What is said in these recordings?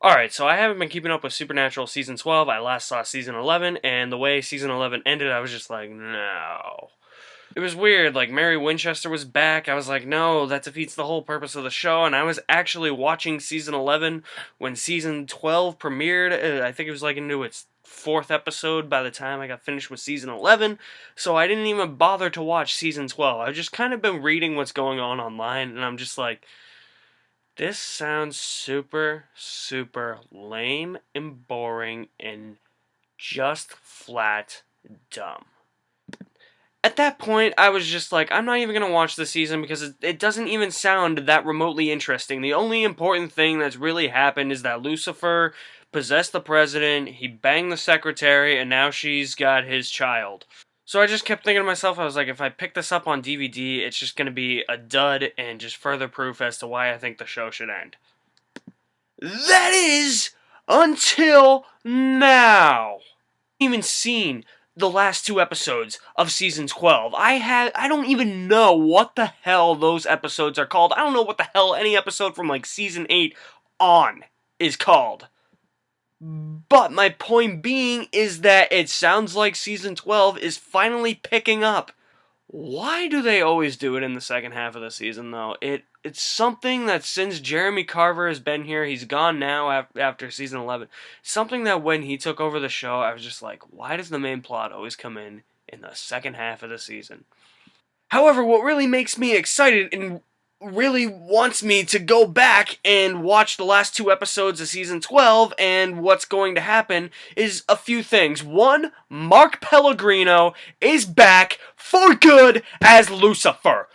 Alright, so I haven't been keeping up with Supernatural Season 12. I last saw Season 11, and the way Season 11 ended, I was just like, no. It was weird, like, Mary Winchester was back. I was like, no, that defeats the whole purpose of the show, and I was actually watching Season 11 when Season 12 premiered. I think it was, like, into its fourth episode by the time I got finished with Season 11, so I didn't even bother to watch Season 12. I've just kind of been reading what's going on online, and I'm just like, this sounds super, super lame and boring and just flat dumb. At that point, I was just like, I'm not even going to watch the season because it doesn't even sound that remotely interesting. The only important thing that's really happened is that Lucifer possessed the president, he banged the secretary, and now she's got his child. So I just kept thinking to myself, I was like, if I pick this up on DVD, it's just going to be a dud and just further proof as to why I think the show should end. That is, until now. Even seen the last two episodes of Season 12. I don't even know what the hell those episodes are called. I don't know what the hell any episode from like Season 8 on is called. But my point being is that it sounds like Season 12 is finally picking up. Why do they always do it in the second half of the season, though? It's something that since Jeremy Carver has been here, he's gone now after Season 11, something that when he took over the show, I was just like, why does the main plot always come in the second half of the season? However, what really makes me excited and really wants me to go back and watch the last two episodes of Season 12 and what's going to happen is a few things. One, Mark Pellgrino is back for good as Lucifer.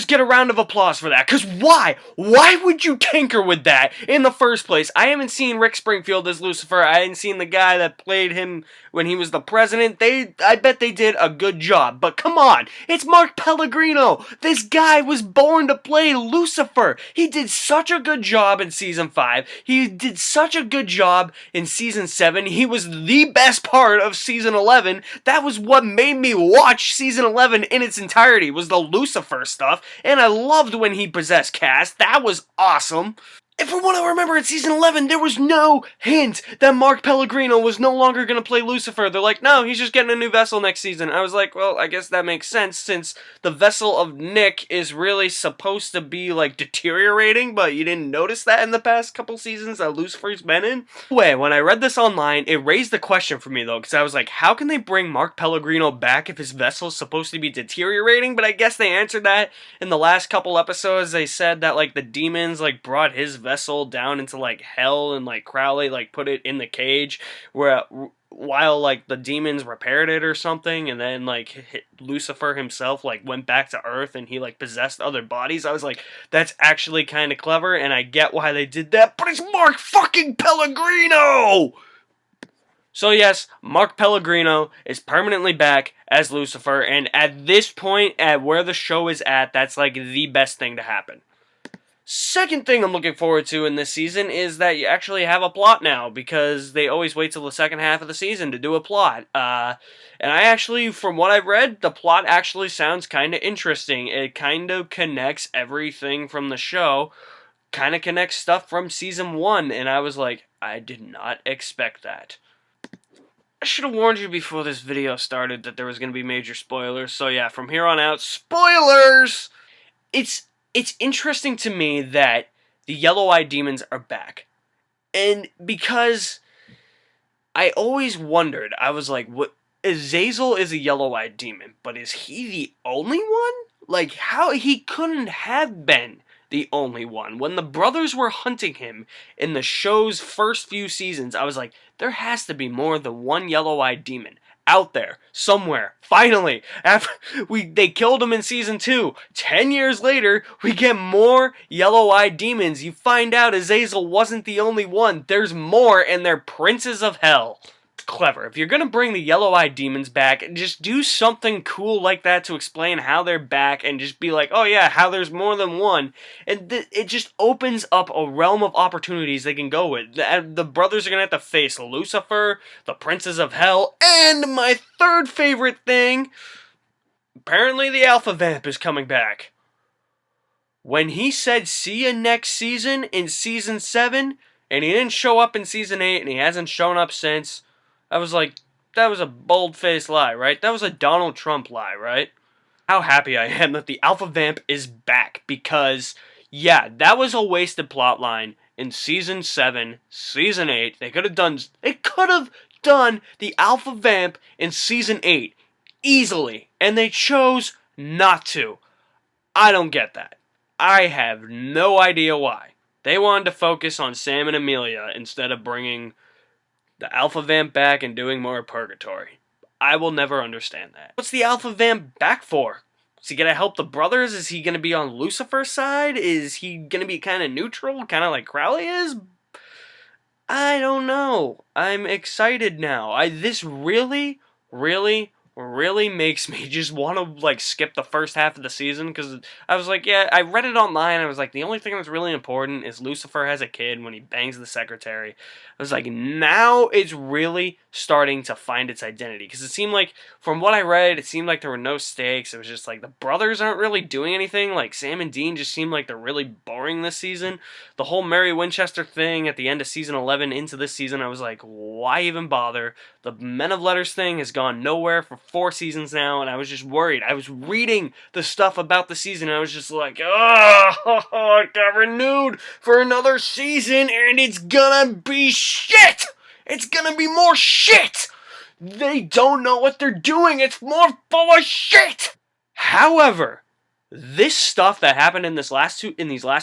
Get a round of applause for that, because why? Why would you tinker with that in the first place? I haven't seen Rick Springfield as Lucifer. I hadn't seen the guy that played him when he was the president. I bet they did a good job, but come on, it's Mark Pellgrino. This guy was born to play Lucifer. He did such a good job in Season 5. He did such a good job in Season 7. He was the best part of Season 11. That was what made me watch Season 11 in its entirety, was the Lucifer stuff. And I loved when he possessed Cass. That was awesome. And from what I remember in Season 11, there was no hint that Mark Pellgrino was no longer going to play Lucifer. They're like, no, he's just getting a new vessel next season. I was like, well, I guess that makes sense, since the vessel of Nick is really supposed to be, like, deteriorating, but you didn't notice that in the past couple seasons that Lucifer's been in? Anyway, when I read this online, it raised the question for me, though, because I was like, how can they bring Mark Pellgrino back if his vessel's supposed to be deteriorating? But I guess they answered that in the last couple episodes. They said that, like, the demons, like, brought his vessel down into like hell, and like Crowley like put it in the cage where while like the demons repaired it or something, and then like Lucifer himself like went back to Earth and he like possessed other bodies. I was like, that's actually kind of clever, and I get why they did that, but it's Mark fucking Pellgrino! So yes, Mark Pellgrino is permanently back as Lucifer, and at this point, at where the show is at, that's like the best thing to happen. Second thing I'm looking forward to in this season is that you actually have a plot now, because they always wait till the second half of the season to do a plot. And I actually, from what I've read, the plot actually sounds kind of interesting. It kind of connects everything from the show, kind of connects stuff from Season 1, and I was like, I did not expect that. I should have warned you before this video started that there was going to be major spoilers, so yeah, from here on out, spoilers! It's interesting to me that the yellow-eyed demons are back. And because I always wondered, I was like, what? Azazel is a yellow-eyed demon, but is he the only one? Like, how? He couldn't have been the only one. When the brothers were hunting him in the show's first few seasons, I was like, there has to be more than one yellow-eyed demon out there somewhere. Finally, after they killed him in Season 2, 10 years later, we get more yellow-eyed demons. You find out Azazel wasn't the only one. There's more, and they're princes of hell. Clever. If you're gonna bring the yellow-eyed demons back, just do something cool like that to explain how they're back, and just be like, oh yeah, how there's more than one. And it just opens up a realm of opportunities they can go with. The brothers are gonna have to face Lucifer, the princes of hell, and my third favorite thing, Apparently the Alpha Vamp is coming back. When he said see you next season in season 7, and he didn't show up in season 8, and he hasn't shown up since, I was like, that was a bold-faced lie, right? That was a Donald Trump lie, right? How happy I am that the Alpha Vamp is back, because, yeah, that was a wasted plot line in season 7, season 8. They could have done the Alpha Vamp in season 8 easily, and they chose not to. I don't get that. I have no idea why. They wanted to focus on Sam and Amelia instead of bringing the Alpha Vamp back and doing more Purgatory. I will never understand that. What's the Alpha Vamp back for? Is he going to help the brothers? Is he going to be on Lucifer's side? Is he going to be kind of neutral, kind of like Crowley is? I don't know. I'm excited now. This really, really makes me just want to like skip the first half of the season, because I was like, yeah, I read it online. I was like, the only thing that's really important is Lucifer has a kid when he bangs the secretary. I was like, now it's really starting to find its identity, because it seemed like, from what I read, it seemed like there were no stakes. It was just like the brothers aren't really doing anything. Like Sam and Dean just seemed like they're really boring this season. The whole Mary Winchester thing at the end of season 11 into this season, I was like, why even bother? The Men of Letters thing has gone nowhere for 4 seasons now, and I was just worried. I was reading the stuff about the season, and I was just like, oh, it got renewed for another season, and it's gonna be shit! It's gonna be more shit! They don't know what they're doing. It's more full of shit! However, this stuff that happened in these last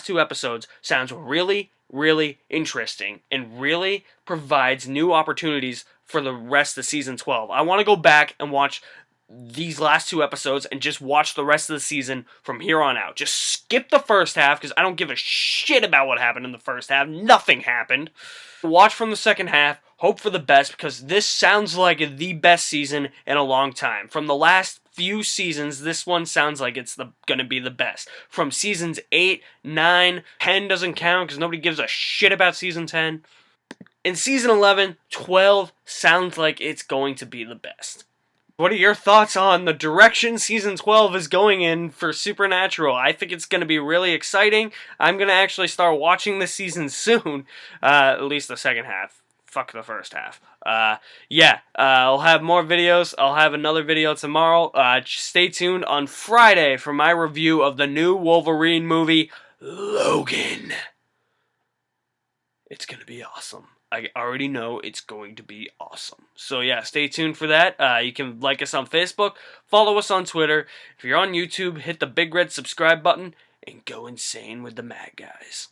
two episodes sounds really, really interesting and really provides new opportunities for the rest of season 12. I want to go back and watch these last 2 episodes and just watch the rest of the season from here on out. Just skip the first half, because I don't give a shit about what happened in the first half. Nothing happened. Watch from the second half. Hope for the best, because this sounds like the best season in a long time. From the last few seasons, this one sounds like it's gonna be the best. From seasons 8, 9, 10 doesn't count because nobody gives a shit about season 10. In season 11, 12 sounds like it's going to be the best. What are your thoughts on the direction season 12 is going in for Supernatural? I think it's going to be really exciting. I'm going to actually start watching this season soon, at least the second half. Fuck the first half. I'll have more videos. I'll have another video tomorrow. Stay tuned on Friday for my review of the new Wolverine movie, Logan. It's going to be awesome. I already know it's going to be awesome. So yeah, stay tuned for that. You can like us on Facebook, follow us on Twitter. If you're on YouTube, hit the big red subscribe button and go insane with the Mad Guys.